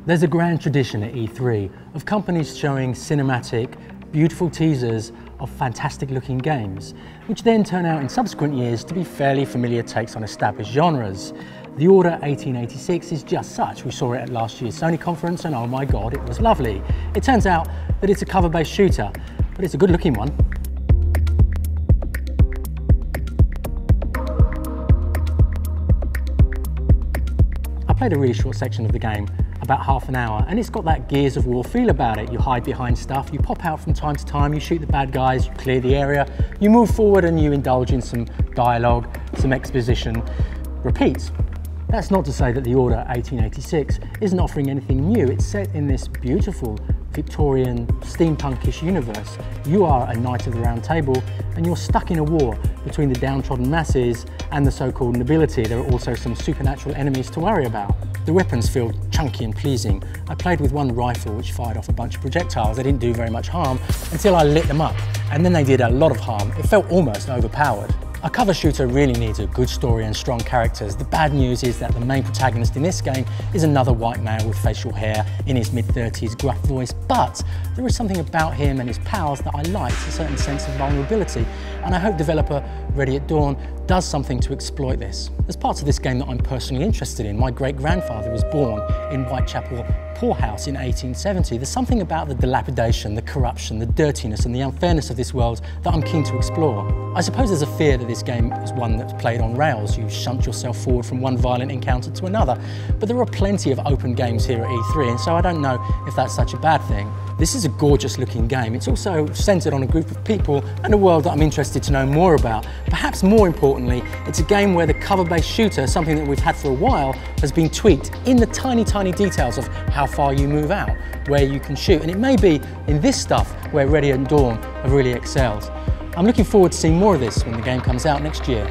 There's a grand tradition at E3 of companies showing cinematic, beautiful teasers of fantastic looking games, which then turn out in subsequent years to be fairly familiar takes on established genres. The Order 1886 is just such. We saw it at last year's Sony conference and oh my god, it was lovely. It turns out that it's a cover-based shooter, but it's a good looking one. I played a really short section of the game, about half an hour, and it's got that Gears of War feel about it. You hide behind stuff, you pop out from time to time, you shoot the bad guys, you clear the area, you move forward and you indulge in some dialogue, some exposition, repeat. That's not to say that the Order 1886 isn't offering anything new. It's set in this beautiful Victorian steampunkish universe. You are a knight of the round table and you're stuck in a war between the downtrodden masses and the so-called nobility. There are also some supernatural enemies to worry about. The weapons feel chunky and pleasing. I played with one rifle which fired off a bunch of projectiles. They didn't do very much harm until I lit them up, and then they did a lot of harm. It felt almost overpowered. A cover shooter really needs a good story and strong characters. The bad news is that the main protagonist in this game is another white male with facial hair, in his mid-30s, gruff voice, but there is something about him and his powers that I liked, a certain sense of vulnerability, and I hope developer Ready at Dawn does something to exploit this. There's parts of this game that I'm personally interested in. My great-grandfather was born in Whitechapel poorhouse in 1870. There's something about the dilapidation, the corruption, the dirtiness and the unfairness of this world that I'm keen to explore. I suppose there's a fear that this game is one that's played on rails. You shunt yourself forward from one violent encounter to another. But there are plenty of open games here at E3, and so I don't know if that's such a bad thing. This is a gorgeous looking game. It's also centered on a group of people and a world that I'm interested to know more about. Perhaps more importantly, it's a game where the cover-based shooter, something that we've had for a while, has been tweaked in the tiny details of how far you move out, where you can shoot. And it may be in this stuff where Ready at Dawn have really excelled. I'm looking forward to seeing more of this when the game comes out next year.